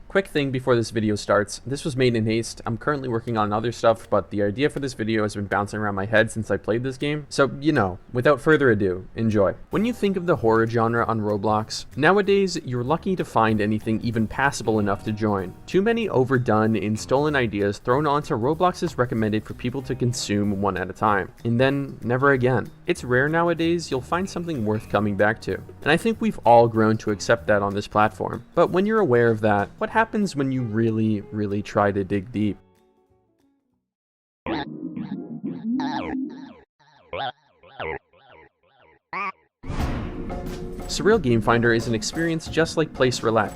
Quick thing before this video starts, this was made in haste. I'm currently working on other stuff, but the idea for this video has been bouncing around my head since I played this game. So, without further ado, enjoy. When you think of the horror genre on Roblox, nowadays you're lucky to find anything even passable enough to join. Too many overdone and stolen ideas thrown onto Roblox is recommended for people to consume one at a time, and then never again. It's rare nowadays you'll find something worth coming back to, and I think we've all grown to accept that on this platform. But when you're aware of that, what happens when you really try to dig deep? Surreal Game Finder is an experience just like Place Roulette.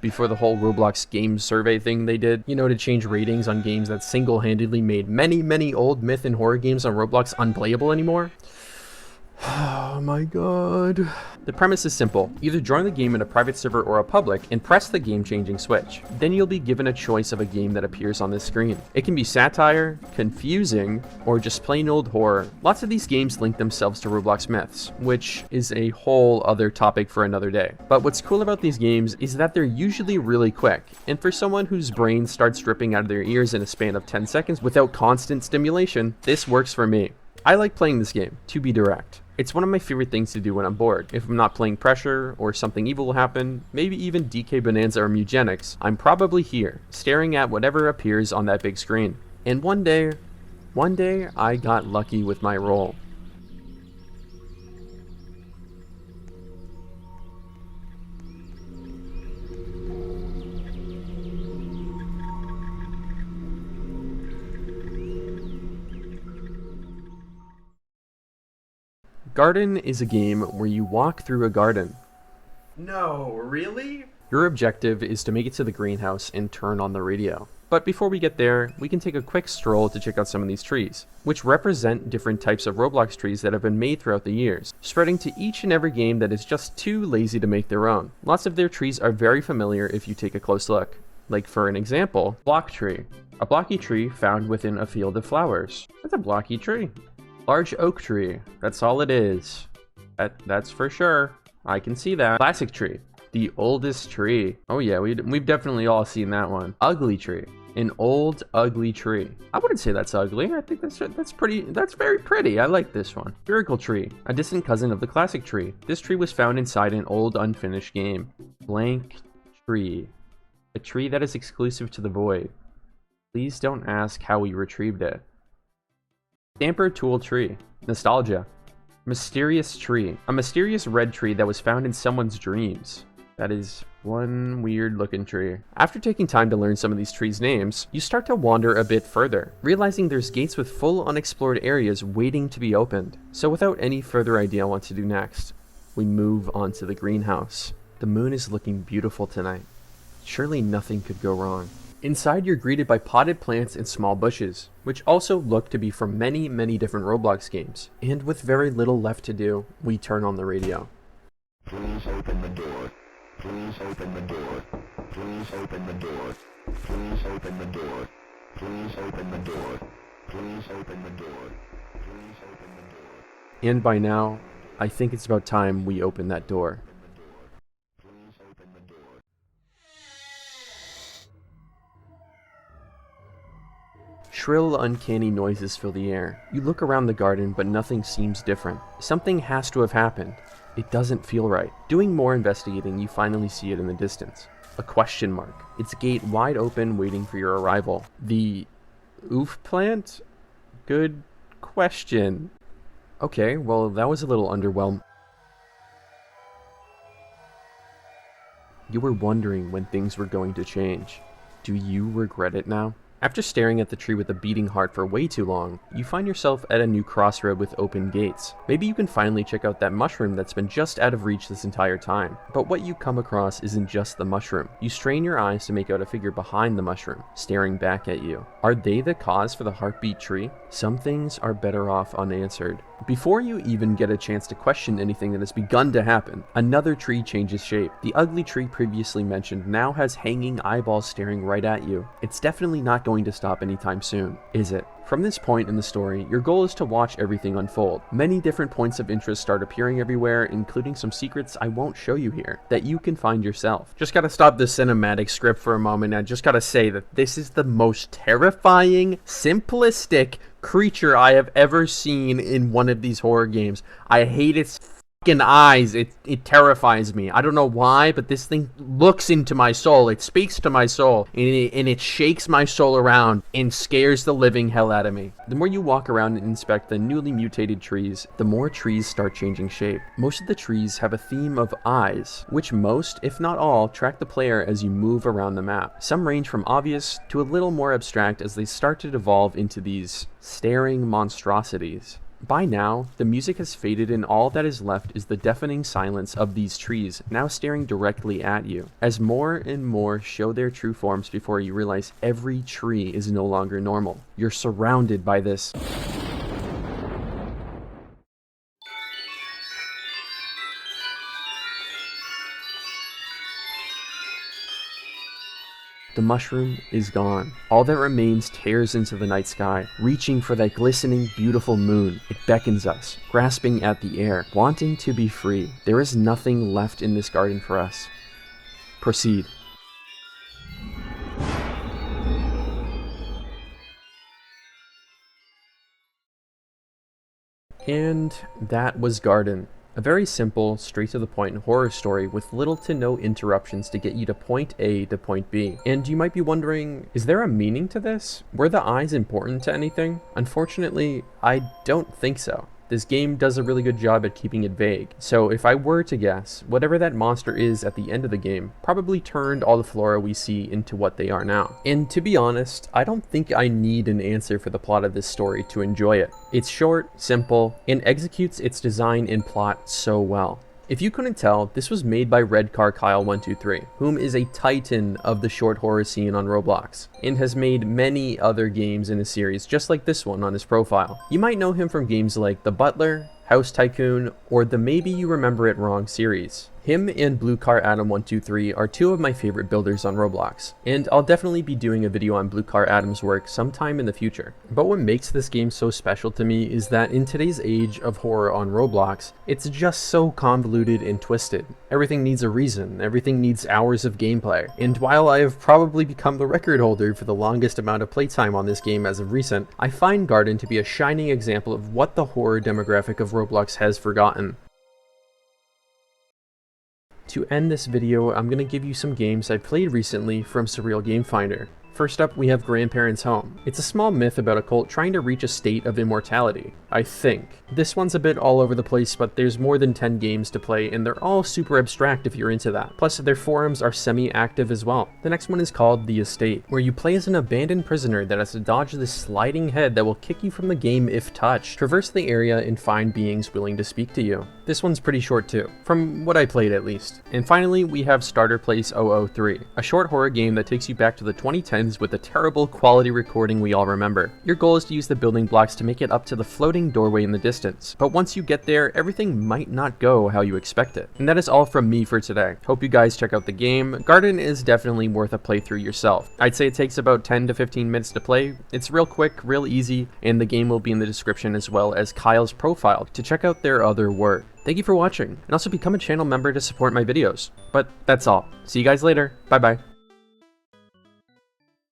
Before the whole Roblox game survey thing they did, to change ratings on games that single-handedly made many old myth and horror games on Roblox unplayable anymore. Oh my god. The premise is simple. Either join the game in a private server or a public and press the game-changing switch. Then you'll be given a choice of a game that appears on this screen. It can be satire, confusing, or just plain old horror. Lots of these games link themselves to Roblox myths, which is a whole other topic for another day. But what's cool about these games is that they're usually really quick, and for someone whose brain starts dripping out of their ears in a span of 10 seconds without constant stimulation, this works for me. I like playing this game, to be direct. It's one of my favorite things to do when I'm bored. If I'm not playing Pressure, or something evil will happen, maybe even DK Bonanza or Mugenics, I'm probably here, staring at whatever appears on that big screen. And one day, I got lucky with my role. Garden is a game where you walk through a garden. No, really? Your objective is to make it to the greenhouse and turn on the radio. But before we get there, we can take a quick stroll to check out some of these trees, which represent different types of Roblox trees that have been made throughout the years, spreading to each and every game that is just too lazy to make their own. Lots of their trees are very familiar if you take a close look. Like for an example, block tree. A blocky tree found within a field of flowers. That's a blocky tree. Large oak tree, that's all it is. That's for sure. I can see that. Classic tree, the oldest tree. Oh yeah, we've definitely all seen that one. Ugly tree, an old ugly tree. I wouldn't say that's ugly. I think that's very pretty. I like this one. Spherical tree, a distant cousin of the classic tree. This tree was found inside an old unfinished game. Blank tree, a tree that is exclusive to the void. Please don't ask how we retrieved it. Stamper tool tree. Nostalgia. Mysterious tree. A mysterious red tree that was found in someone's dreams. That is one weird looking tree. After taking time to learn some of these trees' names, you start to wander a bit further, realizing there's gates with full unexplored areas waiting to be opened. So without any further idea what to do next, we move on to the greenhouse. The moon is looking beautiful tonight. Surely nothing could go wrong. Inside, you're greeted by potted plants and small bushes, which also look to be from many different Roblox games. And with very little left to do, we turn on the radio. Please open the door. Please open the door. Please open the door. Please open the door. Please open the door. Please open the door. Please open the door. And by now, I think it's about time we open that door. Shrill, uncanny noises fill the air. You look around the garden, but nothing seems different. Something has to have happened. It doesn't feel right. Doing more investigating, you finally see it in the distance. A question mark. Its gate wide open, waiting for your arrival. The oof plant? Good question. Okay, well, that was a little underwhelming. You were wondering when things were going to change. Do you regret it now? After staring at the tree with a beating heart for way too long, you find yourself at a new crossroad with open gates. Maybe you can finally check out that mushroom that's been just out of reach this entire time. But what you come across isn't just the mushroom. You strain your eyes to make out a figure behind the mushroom, staring back at you. Are they the cause for the heartbeat tree? Some things are better off unanswered. Before you even get a chance to question anything that has begun to happen, another tree changes shape. The ugly tree previously mentioned now has hanging eyeballs staring right at you. It's definitely not not going to stop anytime soon, is it? From this point in the story, your goal is to watch everything unfold. Many different points of interest start appearing everywhere, including some secrets I won't show you here, that you can find yourself. Just gotta stop the cinematic script for a moment. I just gotta say that this is the most terrifying, simplistic creature I have ever seen in one of these horror games. I hate its eyes. It terrifies me. I don't know why, but this thing looks into my soul. It speaks to my soul, and it shakes my soul around and scares the living hell out of me. The more you walk around and inspect the newly mutated trees, the more trees start changing shape. Most of the trees have a theme of eyes, which most, if not all, track the player as you move around the map. Some range from obvious to a little more abstract as they start to evolve into these staring monstrosities. By now, the music has faded and all that is left is the deafening silence of these trees, now staring directly at you. As more and more show their true forms before you realize every tree is no longer normal. You're surrounded by this The mushroom is gone. All that remains tears into the night sky, reaching for that glistening, beautiful moon. It beckons us, grasping at the air, wanting to be free. There is nothing left in this garden for us. Proceed. And that was Garden. A very simple, straight-to-the-point horror story with little to no interruptions to get you to point A to point B. And you might be wondering, is there a meaning to this? Were the eyes important to anything? Unfortunately, I don't think so. This game does a really good job at keeping it vague, so if I were to guess, whatever that monster is at the end of the game probably turned all the flora we see into what they are now. And to be honest, I don't think I need an answer for the plot of this story to enjoy it. It's short, simple, and executes its design and plot so well. If you couldn't tell, this was made by RedCarKyle123, whom is a titan of the short horror scene on Roblox, and has made many other games in his series just like this one on his profile. You might know him from games like The Butler, House Tycoon, or the Maybe You Remember It Wrong series. Him and BlueCarAdam123 are two of my favorite builders on Roblox, and I'll definitely be doing a video on BlueCarAdam's work sometime in the future. But what makes this game so special to me is that in today's age of horror on Roblox, it's just so convoluted and twisted. Everything needs a reason, everything needs hours of gameplay, and while I have probably become the record holder for the longest amount of playtime on this game as of recent, I find Garden to be a shining example of what the horror demographic of Roblox has forgotten. To end this video, I'm going to give you some games I've played recently from Surreal Game Finder. First up, we have Grandparents' Home. It's a small myth about a cult trying to reach a state of immortality, I think. This one's a bit all over the place, but there's more than 10 games to play, and they're all super abstract if you're into that. Plus, their forums are semi-active as well. The next one is called The Estate, where you play as an abandoned prisoner that has to dodge this sliding head that will kick you from the game if touched, traverse the area, and find beings willing to speak to you. This one's pretty short too, from what I played at least. And finally, we have Starter Place 003, a short horror game that takes you back to the 2010s with the terrible quality recording we all remember. Your goal is to use the building blocks to make it up to the floating doorway in the distance, but once you get there, everything might not go how you expect it. And that is all from me for today. Hope you guys check out the game. Garden is definitely worth a playthrough yourself. I'd say it takes about 10 to 15 minutes to play. It's real quick, real easy, and the game will be in the description as well as Kyle's profile to check out their other work. Thank you for watching, and also become a channel member to support my videos. But that's all. See you guys later. Bye bye.